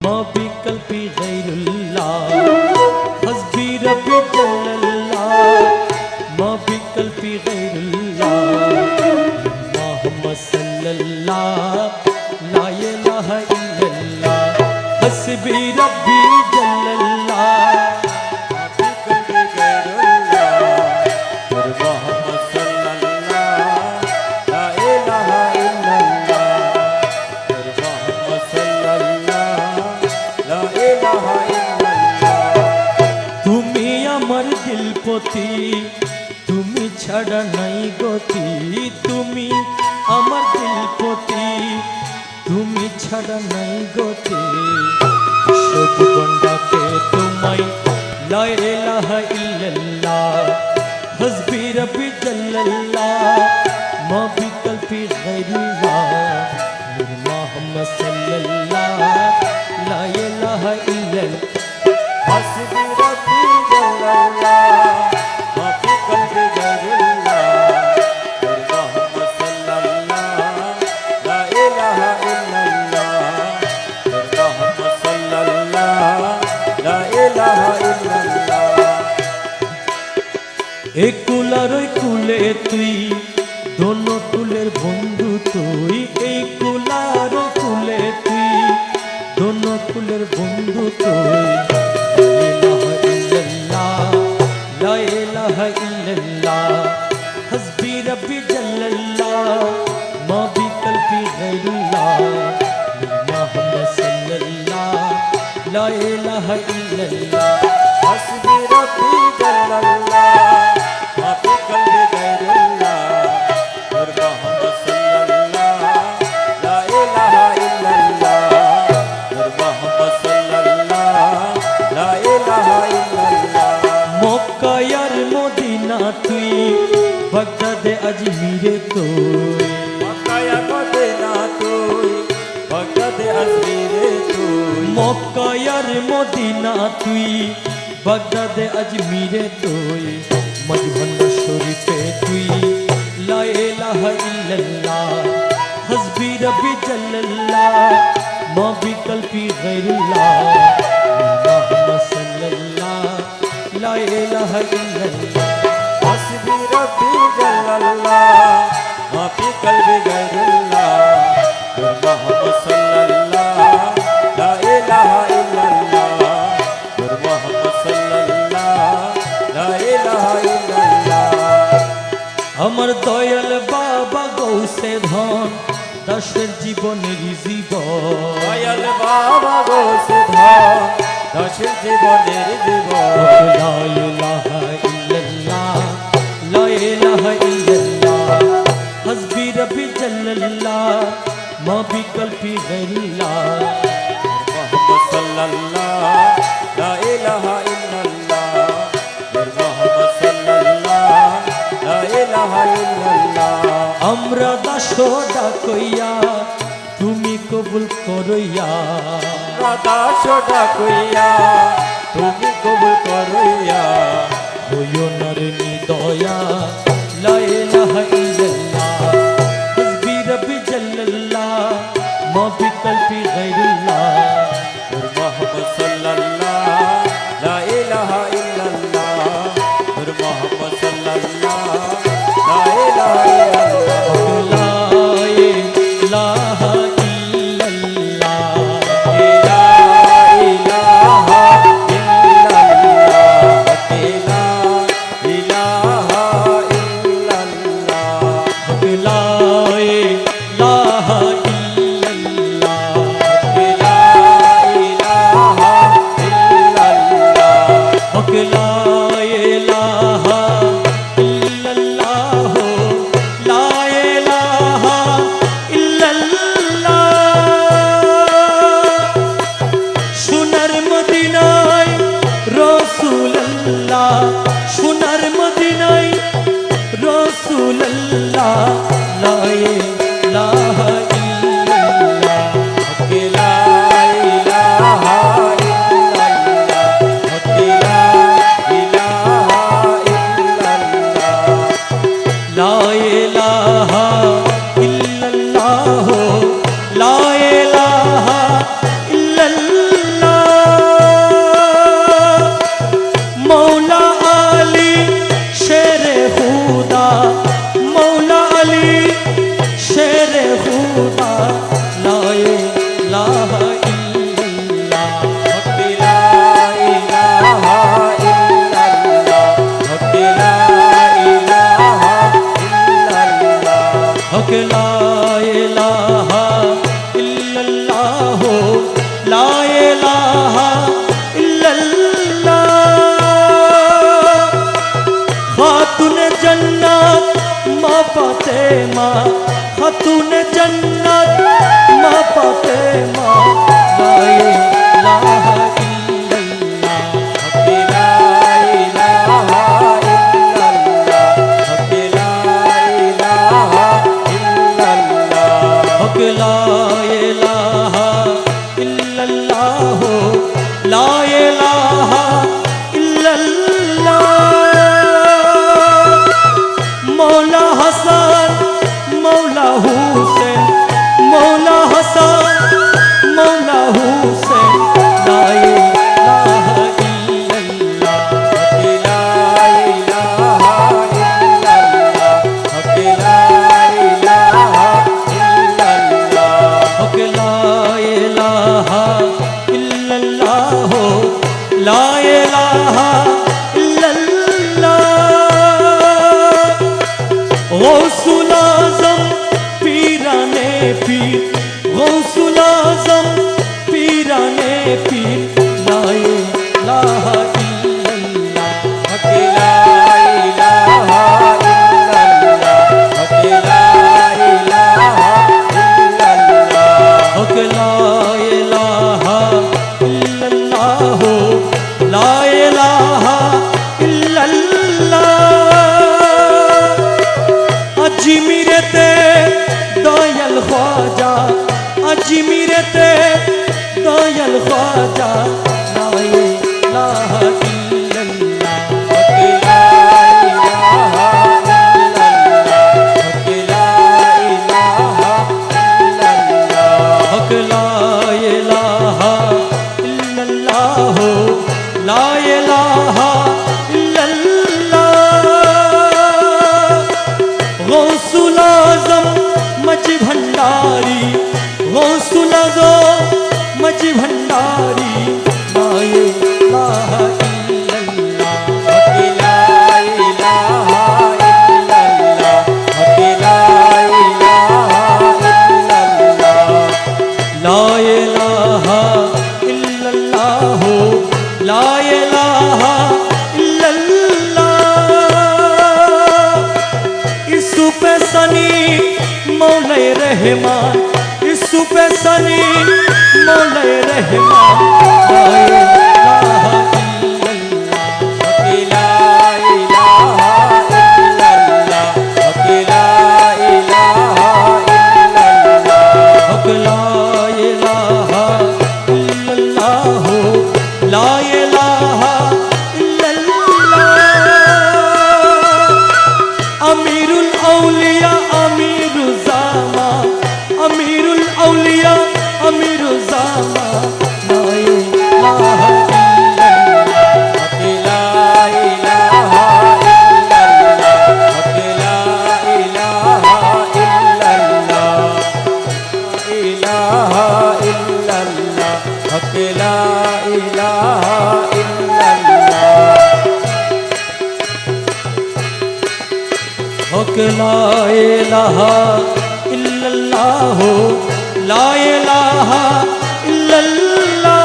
ما بقلبي غير الله حسبي ربي جل الله ما بقلبي غير الله اللهم صل الله لا إله إلا الله حسبي ربي جل الله তুমি ছাড়া নাই গতি তুমি আমার দিলপতি তুমি ছাড়া নাই গতি সব গন্ডাকে তোমায় লা ইলাহা ইল্লাল্লাহ হাসবি রব্বি জাল্লাল্লাহ মা বিকল্পি গায়রুল্লাহ মুহাম্মদ সাল্লাল্লাহ লা ইলাহা ইল্লাল্লাহ হাসবি রব্বি জাল্লাল্লাহ এক কুলার ওই কুলে তুই দোনো কুলের বন্ধু তুই এই কুলার ওই কুলে তুই দোনো কুলের বন্ধু তুই লা ইলাহা ইল্লাল্লাহ হাসবি রব্বি জাল্লাল্লাহ মা বিকল্পি গায়রুল্লাহ মুহাম্মদ সাল্লাল্লাহ লা ইলাহা ইল্লাল্লাহ হাসবি রব্বি জাল্লাল্লাহ মক্কায়ার মদিনা তুই বাগদাদে আজমিরে তুই মক্কায়ার মদিনা তুই বাগদাদে আজমিরে তুই মক্কায়ার মদিনা তুই বাগদাদে আজমিরে তুই মজভান্ডা শরীফে তুই লা ইলাহা ইল্লাল্লাহ হাসবি রব্বি জাল্লাল্লাহ মা বিকল্পি গায়রুল্লাহ মুহাম্মদ সাল্লাল্লাহ لا إله إلا الله حسبي ربي جل الله ما في قلبي غير الله محمد صلى الله لا إله إلا الله محمد صلى الله لا إله إلا الله আমার দয়াল বাবা গৌসে ধন দাসের জীবনের জীবন দয়াল বাবা গৌসে ধন দাসের জীবনের জীবন লা ইলাহা ইল্লাল্লাহ লা ইলাহা ইল্লাল্লাহ হাসবি রব্বি জাল্লাল্লাহ মা বিকল্পি গায়রুল্লাহ মুহাম্মদ সাল্লাল্লাহ লা ইলাহা ইল্লাল্লাহ মুহাম্মদ সাল্লাল্লাহ লা ইলাহা ইল্লাল্লাহ আমরা দাস ডাকইয়া তুমি কবুল করইয়া দাস ডাকইয়া তুমি কবুল করইয়া হইও নর নিদয়া লা ইলাহা ইল্লাল্লাহ হাসবি রব্বি জাল্লাল্লাহ মা বিকল্পি গায়রুল্লাহ মুহাম্মদ সাল্লাল্লাহ লা ইলাহা ইল্লাল্লাহ মুহাম্মদ সাল্লাল্লাহ লা ইলাহা ইল্লাল্লাহ লা ইলাহা সোনার মদিনায় রাসূলুল্লাহ লা ইলাহা ইল্লাল্লাহ লা ইলাহা ইল্লাল্লাহ লা ইলাহা ইল্লাল্লাহ লা ইলাহা ইল্লাল্লাহ লা ইলাহা ইল্লাল্লাহ ला इलाहा इल्लल्लाह। मौला हसन मौला हुसैन मौला हसन मौला हुसैन ला इलाहा इल्लल्लाह। ला इलाहा इल्लल्लाह, ला इलाहा इल्लल्लाह। ला इलाहा इल्लल्लाह ला इलाहा इल्लल्लाह। गौसुल आज़म पीराने पीर गौसुल आज़म पीराने पीर ला इलाहा इल्लल्लाह। ला इलाहा इल्लल्लाह, ला इलाहा इल्लल्लाह। ला इलाहा इल्लल्लाह ला इलाहा इल्लल्लाह। अजमीरते दयाल ख्वाजा अजमीरते दयाल ख्वाजा ला इलाहा इल्लल्लाह। ला इलाहा इल्लल्लाह, ला इलाहा इल्लल्लाह। ला इलाहा इल्लल्लाह ला इलाहा इल्लल्लाह। गौसुल आज़म मच भंडारी गौसुल आज़म मच भंडारी ला इलाहा इल्लल्लाह। ला इलाहा इल्लल्लाह, ला इलाहा इल्लल्लाह। ला इलाहा इल्लल्लाह ला इलाहा इल्लल्लाह। इसु पे सनी मौला रहमान इसु पे सनी मौला रहमान ला इलाहा इल्लल्लाह। ला इलाहा इल्लल्लाह, ला इलाहा इल्लल्लाह। ला इलाहा इल्लल्लाह ला इलाहा इल्लल्लाह। अमीरुल औलिया अमीरुल ज़मा अमीरुल औलिया अमीरुल ज़मा ला इलाहा इल्लल्लाह। ला इलाहा इल्लल्लाह, ला इलाहा इल्लल्लाह। इलाहा इल्लल्लाह, ला इलाहा इल्लल्लाह। ला इलाहा इल्लल्लाह ला इलाहा इल्लल्लाह।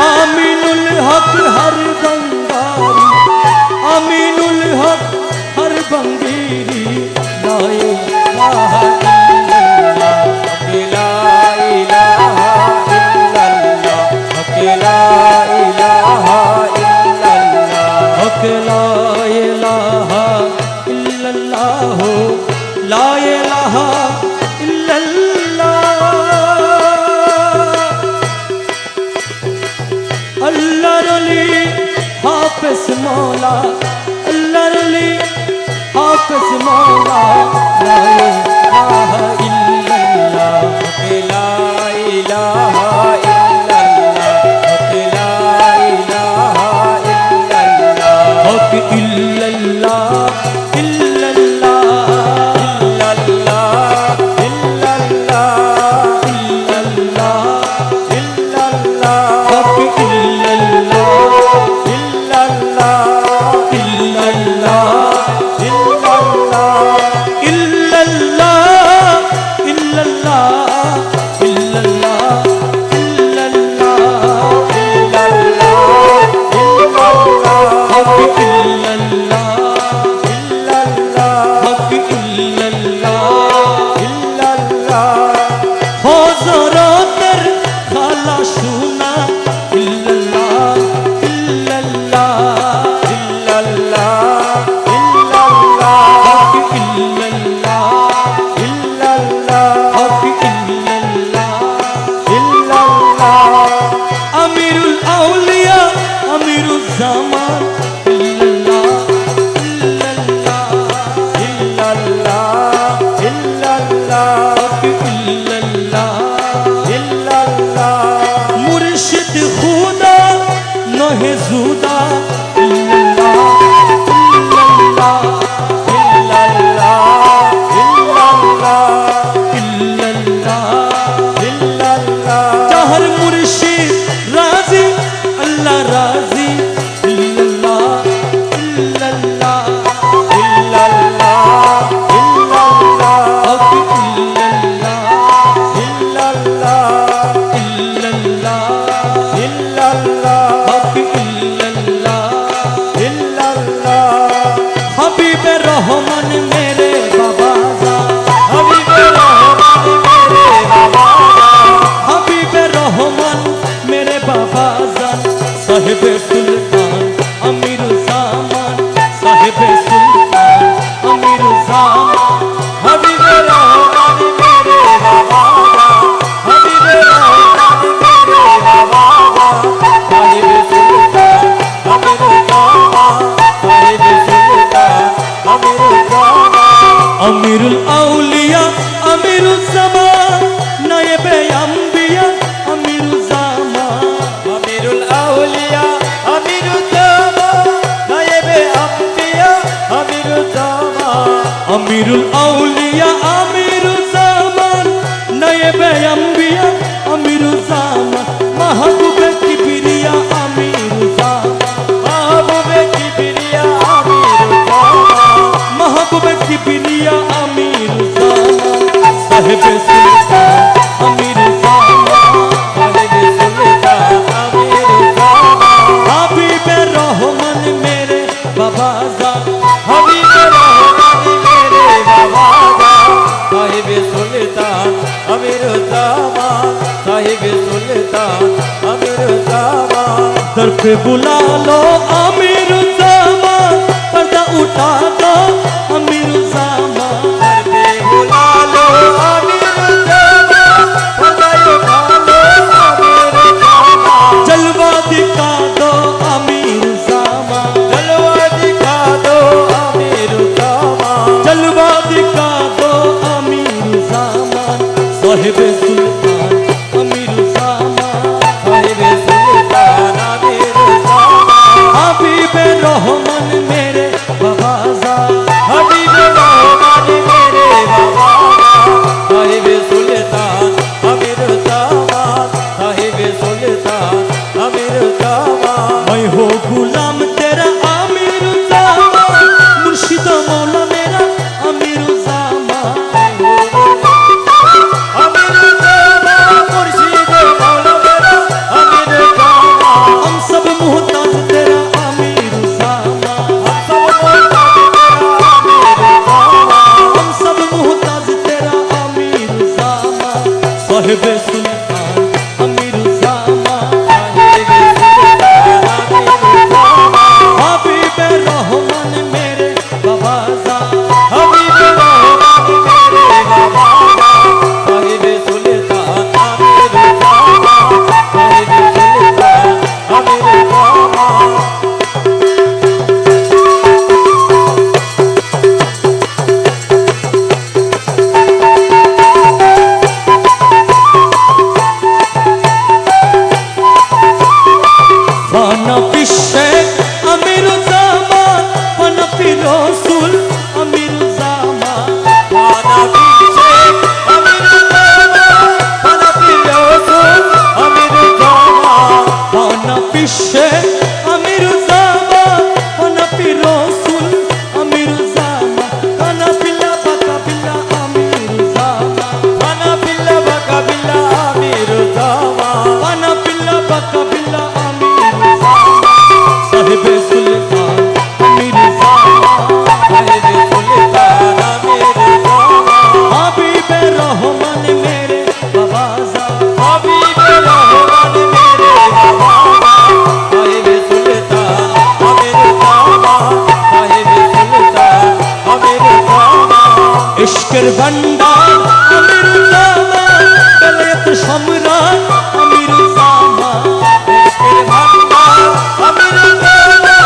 आमीनुल हक हर बंगारी आमीनुल हक हर बंगीरी ला इलाहा इल्लल्लाह। ला इलाहा इल्लल्लाह, ला इलाहा इल्लल्लाह। ला इलाहा इल्लल्लाह ला इलाहा इल्लल्लाह। अल्लाह रली हाफिज मौला अल्लाह रली हाफिज मौला ला इलाहा इल्लल्लाह। ला इलाहा इल्लल्लाह, ला इलाहा इल्लल्लाह। हक इल्लल्लाह इल्लल्लाह इल्लल्लाह इल्लल्लाह इल्लल्लाह इल्लल्लाह। हक इल्लल्लाह इल्लल्लाह इल्लल्लाह इल्लल्लाह। इल्लल्लाह इल्लल्लाह इल्लल्लाह रहे जुदा इल्लल्लाह इल्लल्लाह इल्लल्लाह इल्लल्लाह चाहर मुर्शिद राजी अल्लाह राजी इल्लल्लाह इल्लल्लाह इल्लल्लाह इल्लल्लाह अब इल्लल्लाह इल्लल्लाह इल्लल्लाह इल्लल्लाह अब इल्लल्लाह इल्लल्लाह हबीब रहमान मेरे बाबा हबीब रहमान मेरे बाबा हबीब रहमान मेरे बाबा साहिब सुल्तान अमीर सामान साहिब सुल्तान अमीर सामान हबीब रहमान मेरे बाबा हबीब रहमान मेरे बाबा साहिब सुल्तान अमीर जामा साहिब सुल्तान अमीर जामा अमीरुल औलिया अमीरुल ज़मान नायब अंबिया अमीरुल ज़मान अमीरुल औलिया अमीरुल जामा नायब अंबिया अमीरुल जामा अमीरुल औलिया अमीरुल ज़मान नायब अंबिया अमीरुल ज़मान महबूब किबरिया अमीरुल ज़मान महबूब किबरिया अमीरुल जामा महबूब किबरिया अमीरुल ज़मान साहिब सुल्तान अमीरुल ज़मान साहिब सुल्तान अमीरुल जामा हबीब रहमान मेरे बाबा हबीब रहमान मेरे बाबा साहिब सुल्तान अमीरुल जामा साहिब सुल्तान अमीरुल जामा दर पे बुला लो अमीरुल ज़मान पर्दा उठा दो अमीरुल ज़मान घर पे बुला लो अमीरुल जामा पर्दा उठा लो अमीरुल जामा जलवा दिखा दो अमीरुल ज़मान जलवा दिखा दो अमीरुल जामा जलवा दिखा दो अमीरुल ज़मान साहिब सुल्तान अमीरुल ज़मान साहिब सुल्तान अमीरुल जामा हबीब रहमान मेरे बाबा हबीब रहमान मेरे बाबा साहिब सुल्तान अमीरुल जामा साहिब सुल्तान अमीरुल जामा मैं हो गुलाम तेरा अमीरुल ज़मान मुर्शिद मौला मेरा अमीरुल ज़मान अमीरुल जामा मुर्शिद मौला मेरा अमीरुल जामा हम सब मोहताज तेरा अमीरुल ज़मान हम सब मोहताज तेरा अमीरुल जामा हम सब मोहताज तेरा अमीरुल ज़मान साहिब सुल्तान अमीरुल ज़मान साहिब सुल्तान अमीरुल जामा हबीब रहमान मेरे बाबा हबीब रहमान मेरे बाबा साहिब सुल्तान अमीरुल जामा साहिब सुल्तान अमीरुल जामा फाना पिशेक अमीरुल ज़मान फाना फिरोजुल अमीरुल ज़मान पाना पीछे अमीरुल जामा पाना फिरोजुल अमीरुल जामा फाना पिशेक अमीरुल ज़मान फाना फिरोजुल अमीरुल ज़मान काना बिल्ला बका बिल्ला अमीरुल ज़मान पाना बिल्ला बका बिल्ला अमीरुल जामा काना बिल्ला बका बिल्ला अमीरुल ज़मान साहिब सुल्तान अमीरुल ज़मान साहिब सुल्तान अमीरुल जामा हबीब रहमान मेरे बाबा हबीब रहमान मेरे बाबा साहिब सुल्तान अमीरुल जामा साहिब सुल्तान अमीरुल जामा इश्कर भंडार अमीरुल ज़मान गलत सम्राट अमीरुल ज़मान इश्क़ भंडार अमीरुल जामा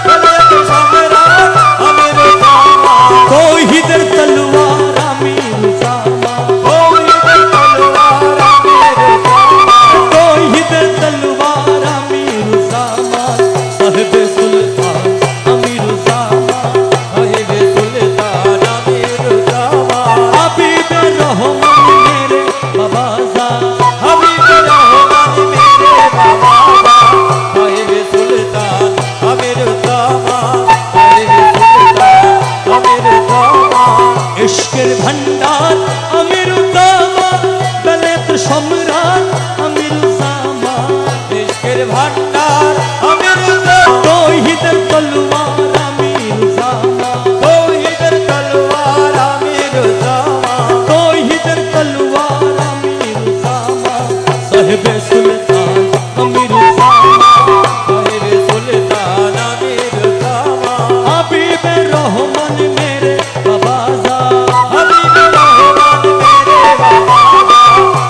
गलत सम्राट अमीरुल जामा तौहीदर तलवार अमीरुल ज़मान तौहीदर तलवार अमीरुल जामा तौहीदर तलवार अमीरुल ज़मान সুলতান আমিরুজ্জামান সাহেব সুলতান আমিরুজ্জামান হাবিবে রহমান মেরে বাবাজা হাবিবে রহমান মেরে বাবা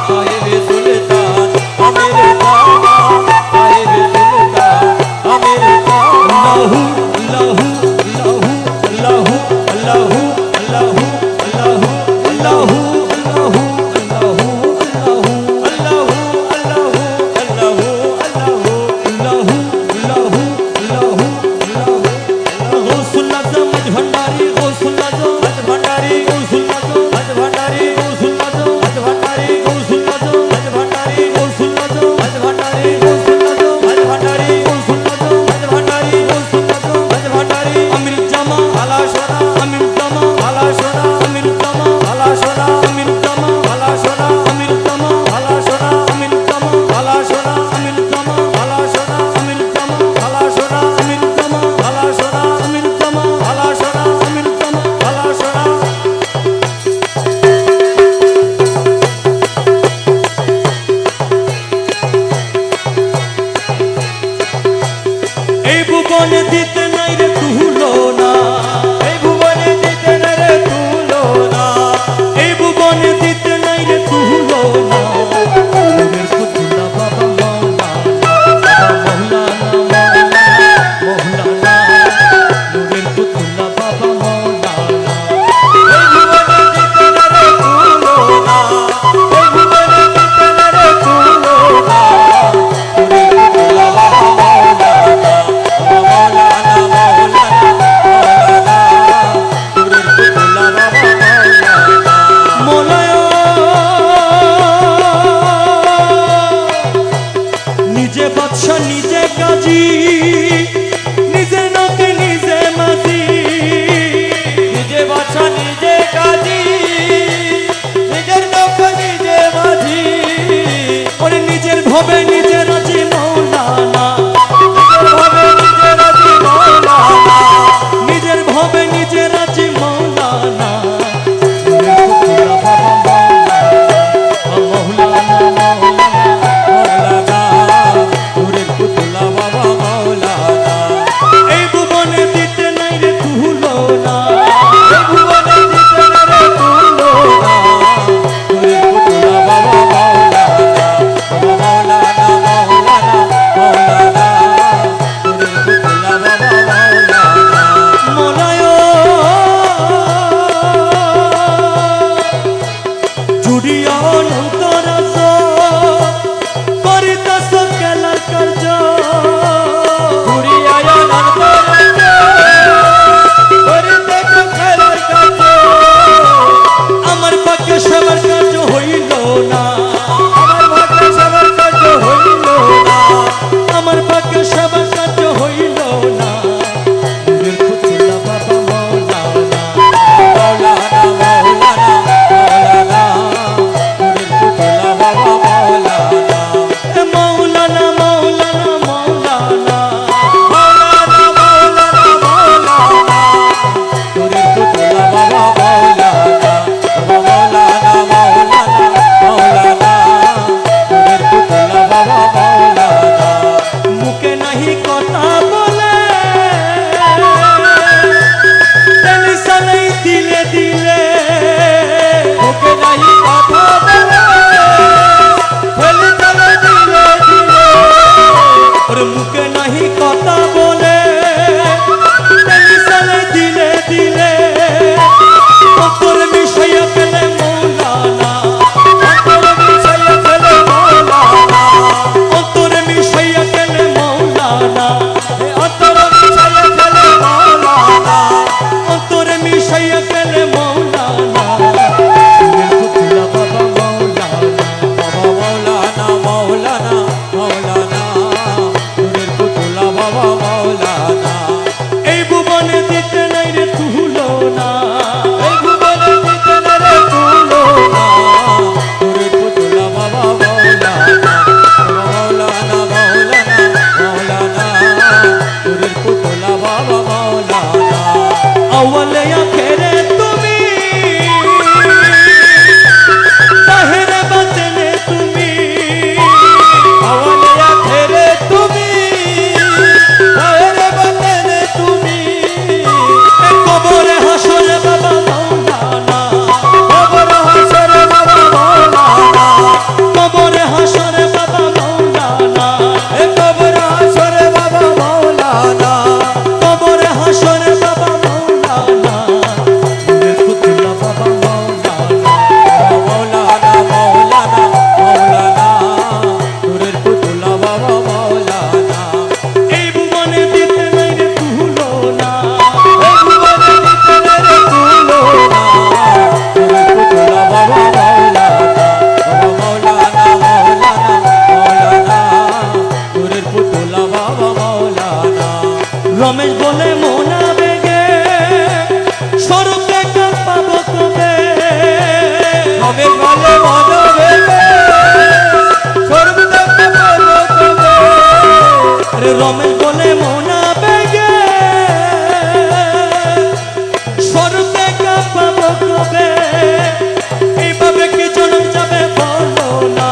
সাহেব সুলতান আমিরুজ্জামান সাহেব সুলতান আমিরুজ্জামান লাহু লাহু লাহু লাহু লাহু লাহু লাহু লাহু লাহু লাহু লাহু লাহু লাহু গৌসুল আজম ভণ্ডারি গৌসুল আজম ভণ্ডারি গৌসুল আজম ভণ্ডারি গৌসুল আজম ভণ্ডারি গৌসুল আজম ভণ্ডারি গৌসুল আজম ভণ্ডারি গৌসুল আজম ভণ্ডারি গৌসুল আজম ভণ্ডারি গৌসুল আজম ভণ্ডারি আমিরুজ্জামান ভালা সোনা আমিরুজ্জামান ভালা সোনা আমিরুজ্জামান ভালা সোনা আমিরুজ্জামান ভালা সোনা আমিরুজ্জামান ভালা সোনা আমিরুজ্জামান ভালা সোনা আমিরুজ্জামান ভালা সোনা আমিরুজ্জামান ভালা সোনা আমিরুজ্জামান ভালা সোনা আমিরুজ্জামান ভালা সোনা আমিরুজ্জামান ভালা সোনা এই ভুবনে দিতে নাই রে তুলনা এই ভুবনে দিতে না রে তুলনা এই ভুবনে দিতে নাই রে তুলনা নূরের পুতুলা বাবা মাওলানা মাওলানা নূরের পুতুলা বাবা মাওলানা এই ভুবনে দিতে না রে তুলনা এই ভুবনে দিতে না রে তুলনা মোলায় নিজে বাদশা নিজে কাজী নিজে নাকি নিজে মাঝি নিজে বাছা নিজে কাজী নিজের নখ নিজে মাঝি ওরে নিজের ভবে নিজে রাজি মৌলানা নিজের ভাবে নিজে রাজি মৌলানা নিজের ভবে নিজে রাজি মৌলানা নূরের পুতুলা বাবা মাওলানা মাওলানা মৌলানা নূরের পুতুলা বাবা রমেশ বলে মোনা বেগে স্বরূপে পাবো কবে রমেশ বলে মনো বেগে স্বরূপ দেখতে পাবো কবে আরে রমেশ বলে মোনা বেগে স্বরূপে পাবো কবে এইভাবে কি জন্ম যাবে বলো না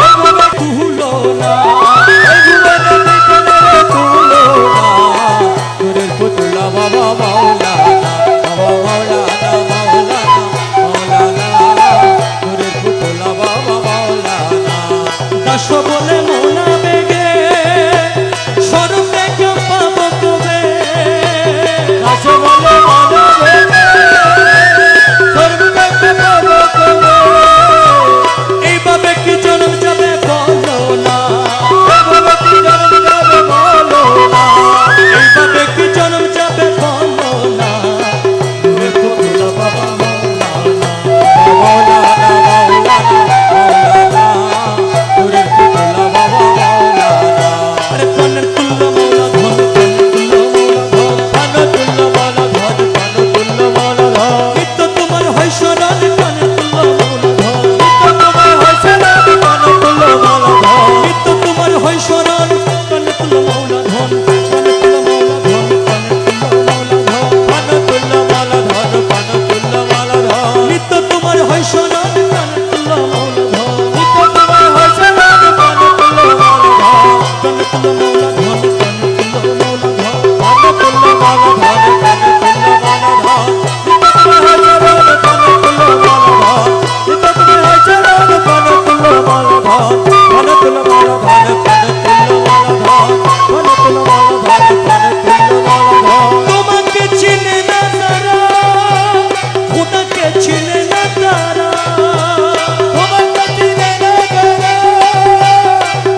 এইভাবে তুলো না এই জীবনে বিকেলে তুলো না তোরের পুতুলা বাবা মাওলানা বাবা মাওলানা মাওলানা মাওলানা তোরের পুতুলা বাবা মাওলানা দাস বলে মোনা বেগে স্বরূপে পাবো কবে দাস বলে মনো বেগে স্বরূপ দেখতে পাবো কবে এইভাবে কি জন্ম যাবে বলো না এইভাবে কি জন্ম যাবে বলো না এইভাবে কি জন্ম যাবে বলো না নূরের পুতুলা বাবা মাওলানা মাওলানা মাওলানা মাওলানা তোরের পুতুলা বাবা মাওলানা আরে প্রাণের তুল্য মৌলা ধন প্রাণের তুল্য মৌলা ধন পানতুল্য মালা ধর নিত্য তোমার হয় শরণ প্রাণের তুল্য মৌলা ধন তোমায় হয়েছে না পানতুল্য মালা ধর নিত্য তোমার হয় শরণ প্রাণের তুল্য মৌলা ধন প্রাণের তুল্য মৌলা ধন প্রাণের তুল্য মৌলা ধন পানতুল্য মালা ধর নিত্য তোমার হয় শরণ প্রাণের তুল্য মৌলা ধন তোমায় হয়েছে না পানতুল্য মালা ধর প্রাণের তুল্য মৌলা ধন প্রাণের তুল্য মৌলা ধন পানতুল্য মালা ধর পানতুল্য মালা ধর তোমায় হয়েছে না পানতুল্য মালা ধর পানতুল্য মালা ধর পানতুল্য মালা ধর পানতুল্য মালা ধর পানতুল্য মালা ধর তোমাকে চিনে না তারা খোদাকে চিনে না তারা তোমাকে চিনে না তারা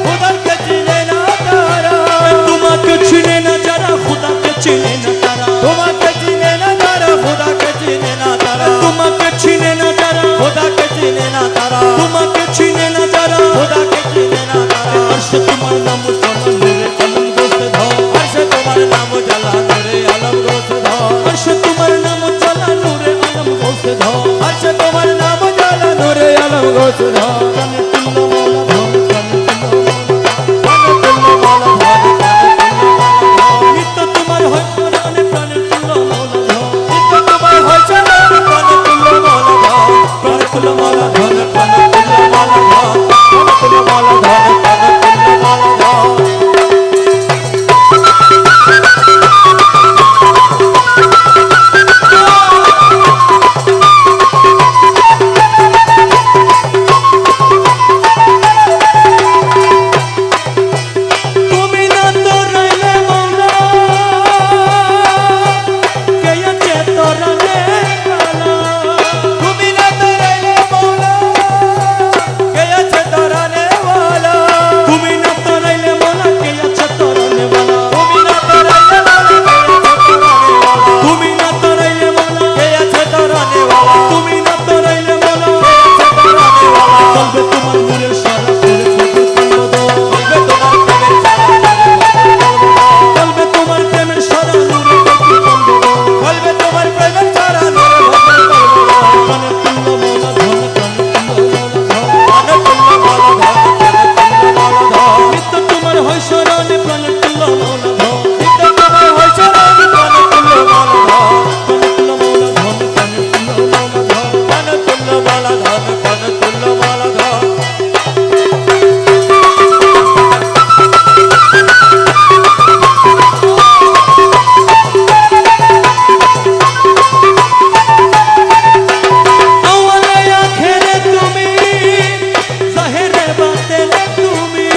খোদাকে চিনে না তারা তোমাকে চিনে না যারা খোদাকে চিনে না তারা তোমাকে চিনে না তারা খোদাকে চিনে না তারা তোমাকে চিনে না যারা খোদাকে চিনে না তারা তোমাকে চিনে না যারা খোদাকে চিনে না তারা আরশ তোমার নাম চলা নূরে কলম গোসে ধর আরশে তোমার নাম জ্বালা নূরে আলম রোশ ধর আরশ তোমার নাম চলা নূরে আলম গোসে ধর আরশে তোমার নাম জ্বালা নূরে আলম রোশ ধর প্রাণের তুল্য মৌলা ধন পানতুল্য মালা ধর পানতুল্য মালা ধর নিত্য তোমার হয় শরণ প্রাণের তুল্য মৌলা ধন নিত্য তোমায় হয়েছে না পানতুল্য মালা ধর প্রাণের তুল্য মৌলা ধন পানতুল্য মালা ধর পানতুল্য মালা ধর পানতুল্য মালা ধর তুমি না তো রইলে মৌলা কে আছে তোরালে কালা তুমি না তরাইলে মৌলা কে আছে তরানে ওয়ালা তুমি না তো রইলে মৌলা কে আছে তোরালে বালা তুমি না তরাইলে মৌলা তুমি না তো রইলে মৌলা কে আছে তরানে ওয়ালা তুমি না তো রইলে মৌলা কে আছে তরানে ওয়ালা চলবে তোমার নূরের সারা ফুলে ফুলে কলব বলবে তোমার প্রেমের সারা নূরে ভক্তি কলব চলবে তোমার বলবে তোমার প্রেমের সারা নূরে প্রেমের সারা নূরে ভক্তি কলব প্রাণের তুল্য মৌলা ধন প্রাণের তুল্য মৌলা ধন পানতুল্য মালা ধর পানতুল্য মালা ধর নিত্য তোমার হয় শরণে প্রাণের তুল্য মৌলা ধন নিত্য তোমায় হয়েছে না পানতুল্য মালা ধর প্রাণের তুল্য মৌলা ধন প্রাণের তুল্য মৌলা ধন পানতুল্য মালা ধর পানতুল্য মালা ধর আওয়ালে আখেরে তুমি জাহেরে বাতেনে তুমি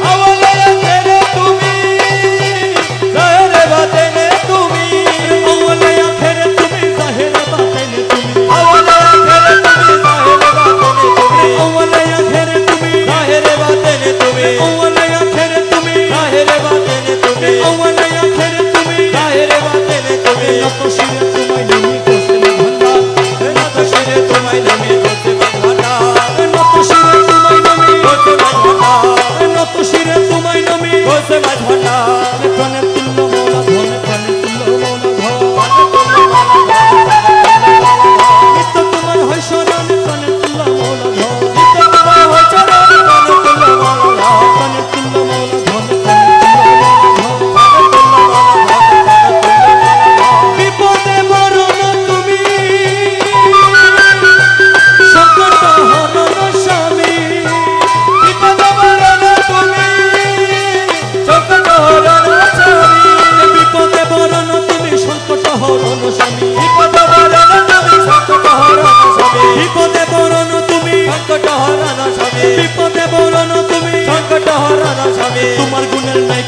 আওয়ালে আখেরে তুমি জাহেরে বাতেনে তুমি আওয়ালে আখেরে তুমি জাহেরে বাতেনে তুমি আওয়ালে আখেরে তুমি জাহেরে বাতেনে তুমি আওয়ালে আখেরে তুমি জাহেরে বাতেনে তুমি আওয়ালে আখেরে তুমি জাহেরে বাতেনে তুমি আওয়ালে আখেরে তুমি জাহেরে বাতেনে তুমি নত শিরে তোমায় নামি কোসে ভান্ডার নত শিরে তোমায় নামে গোছে বাঁধনা নত শিরে তোমায় নামি গোছে বাঁধনা নত শিরে তোমায় নামি গোছে বাঁধনা প্রাণের তুল্য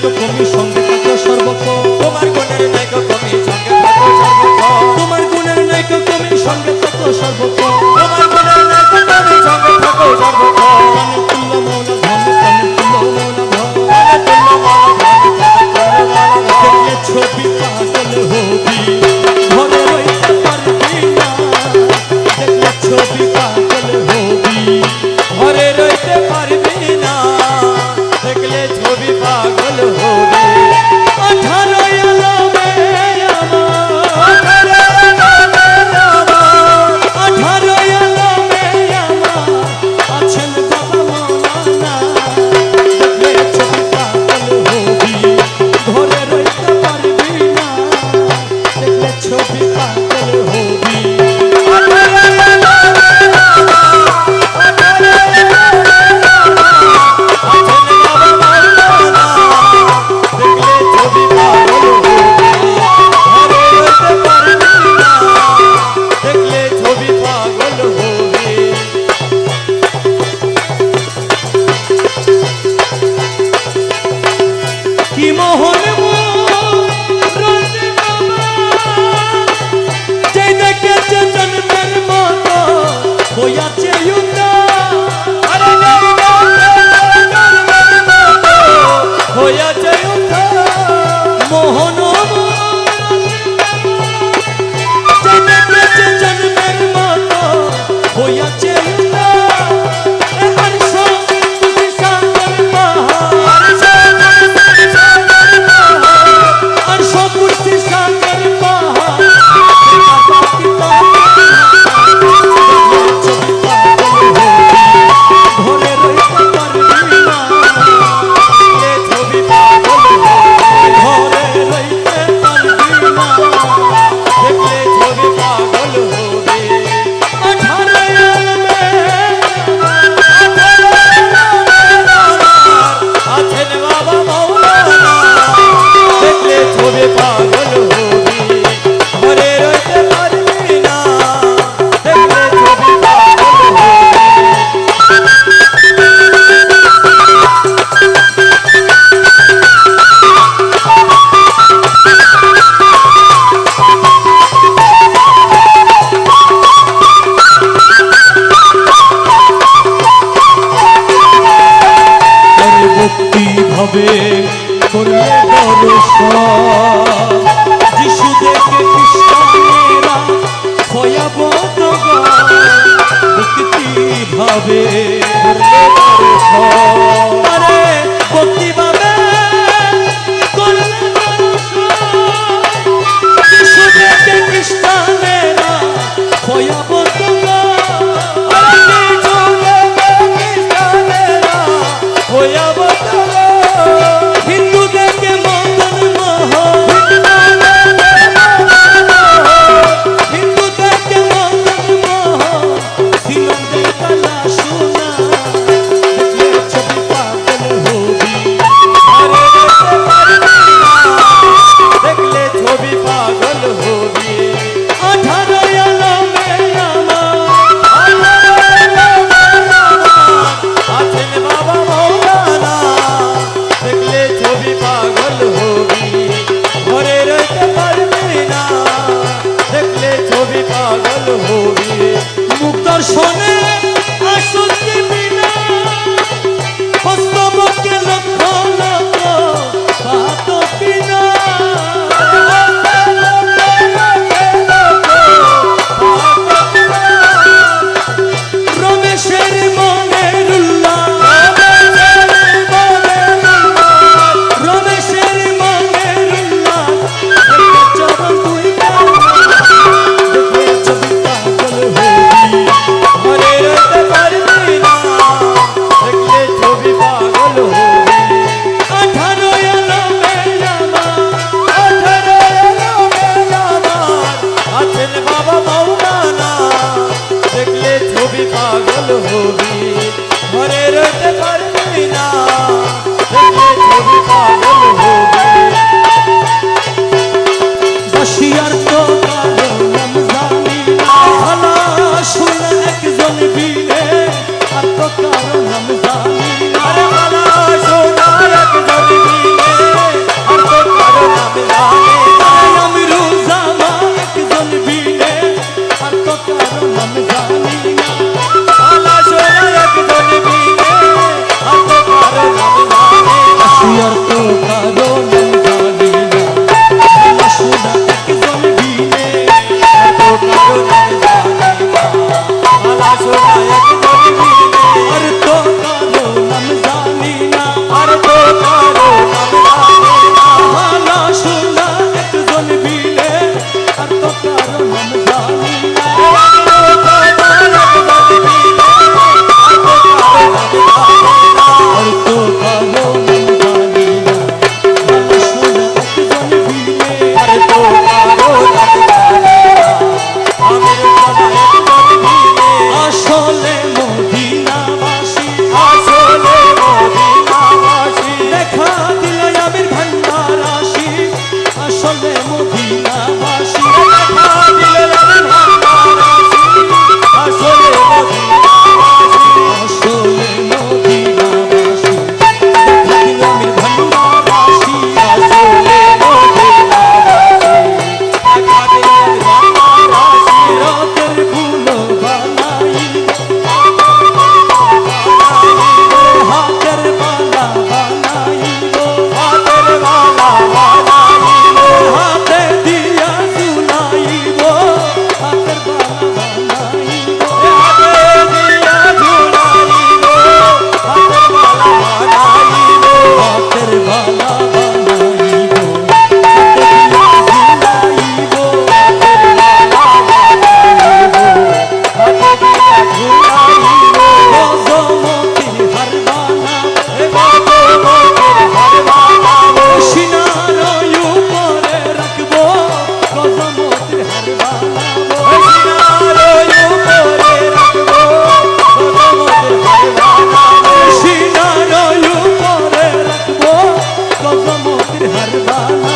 নাইকো কমি সঙ্গে থাকো সর্বক্ষণ তোমার গুণের নাইকো কমি সঙ্গে থাকো সর্বক্ষণ তোমার গুণের নাইকো কমি সঙ্গে থাকো সর্বক্ষণ তোমার গুণের নাইকো কমি সঙ্গে থাকো সর্বক্ষণ প্রাণে তুল্য মৌলা ধন প্রাণে তুল্য মৌলা ধন প্রাণে তুল্য মৌলা ধন প্রাণে তুল্য মৌলা ধন দেখলে ছবি পাগল হবি ঘরে রইতে পারবি না দেখলে ছবি পাগল হবি ঘরে রইতে পারবি না দেখলে ছবি পাগল হবে 18 আলমে আমার 18 আলমে আমার আছেন বাবা মৌলানা দেখলে ছবি পাগল হবি ঘরে রইতে পারবি না দেখলে ছবি পাগল হবি দেখলে ছবি পাগল হবে ঘরে রইতে পারবি না দেখলে ছবি পাগল হবে কি মোহন রোজে বাবা যে দেখেছে জন্মের মতো হইয়াছে আরে হইয়াছে মোহন যে দেখেছে জন্মের মতো হইয়াছে আর সব খুশি সাগর পাহাড় আর সব খুশি সাগর পাহাড় ঘরে রইতে পারবি না দেখলে ছবি পাগল হবে ঘরে রইতে পারবি না দেখলে ছবি পাগল হবে 18 আলমে আছেন বাবা মৌলানা দেখলে ছবি পাগল হবে ঘরে রইতে পারবি না দেখলে ছবি পাগল হবে আরে ভক্তি ভাবে করলে দর্শন যিশু দেখে খ্রিস্টানেরা ভয়াবহ ভক্তি ভাবে করলে দর্শন আরে ভক্তি ভাবে করলে দর্শন যিশু দেখে খ্রিস্টানেরা ভয়াবহ হিন্দু দেখে মদন মোহন হিন্দু দেখে মদন মোহন শ্রীলঙ্কায় কালা সোনা দেখলে ছবি পাগল হবি দেখলে ছবি পাগল হবে 18 আলমে আমার আছেন বাবা মৌলানা দেখলে ছবি পাগল হবি ঘরে রইতে পারবি না দেখলে ছবি পাগল হবি মুখ দর্শনে আসক্তি বিনা হস্তবকে লক্ষ লক্ষ পাত বিনা রমেশের মনের উল্লাস রমেশের মনের উল্লাস দেখলে চরণ দুই দেখলে ছবি পাগল হবি ঘরে বানাইব হাতের বালা বানাইব হাতে দিয়া ঝুলাইব হাতে দিয়া ঝুলাইব গজমতির হার বানাবো গজমতির হার বানাবো সিনার উপরে রাখবো গজমতির হার বানাবো সিনার উপরে রাখবো গজমতির হার বানাবো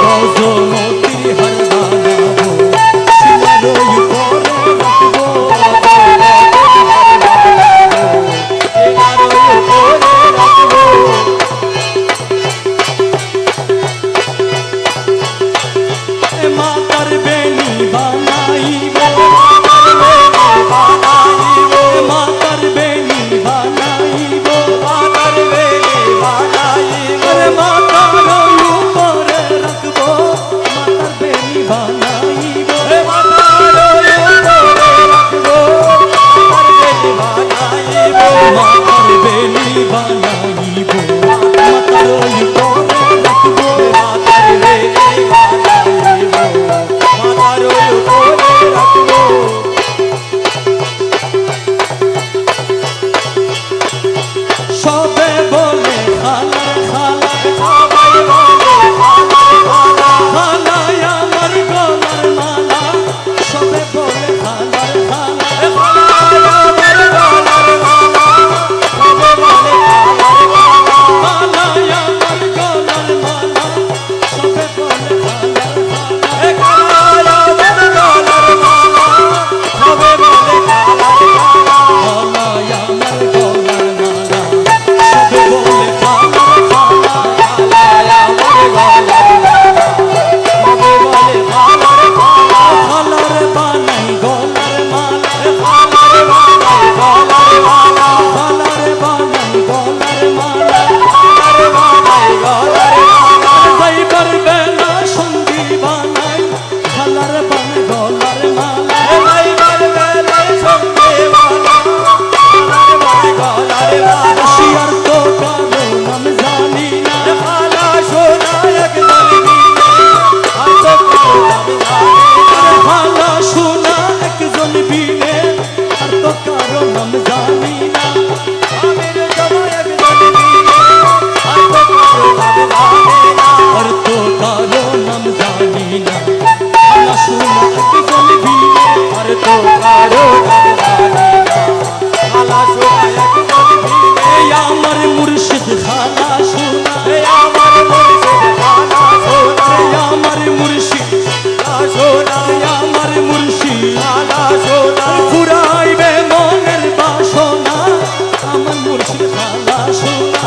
গজমতির হার বানাবো সিনার উপরে রাখবো মাতার বেনি বানাইব মাতার বেনি বানাইব আরে মাতার উপরে রাখবো মাতার বেনি বানাইব মাতার বেনি বানাইব মাতার উপরে রাখবো সবে বলে খালা খালা খালাই আমার গলার মালা সবে বলে খালার খালা খালাই আমার গলার মালা সবে বলে খালার খালা খালাই আমার গলার মালা সবে বলে খালার খালা খালার বানাই গলার মালা খালার বানাই গলার মালা যাইবার বেলা সঙ্গী বানাই খালার বানাই গলার মালা শিয়ার তো কারো নাম জানি না খালা শোনা একজন বিনে আর তো কারো নাম জানি না আর তো কারো নাম জানি না খালা শোনা একজন বিনে আর তো কারো এই আমার মুর্শিদ খালা শোনা এই আমার মুর্শিদ আমার মুর্শিদ ফুরাইবে মনের বাসনা আমার মুর্শিদ খালা শোনা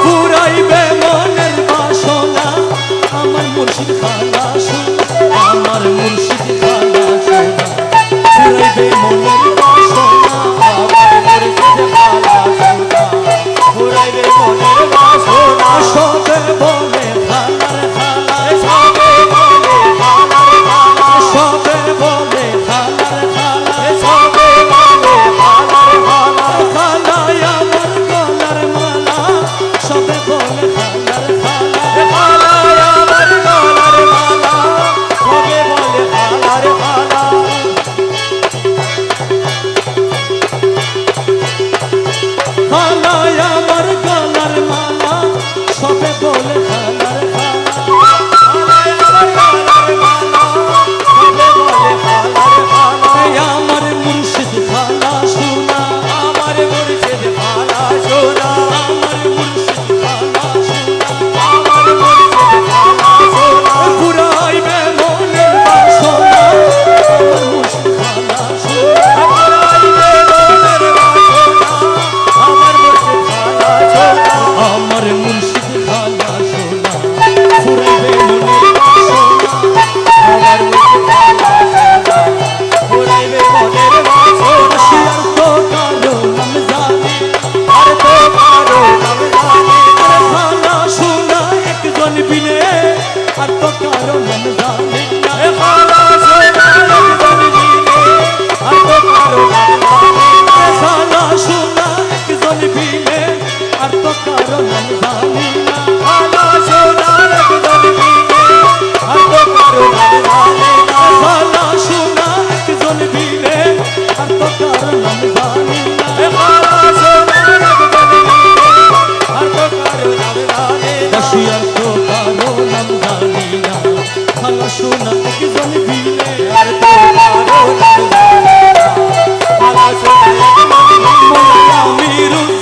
ফুরাইবে মনের বাসনা আমার মুর্শিদ খালা শোনা আমার মুর্শিদ খালা শোনা ফুরাইবে মনের বাসনা সবে বলে খালার খালা সবে বলে খালার খালাই আমার গলার মালা সবে বলে খালার খালা মালা সোনা একজন দিলে আর তোমারও লাগবে না মালা সোনা একজন দিলে মোলা আমি রুজ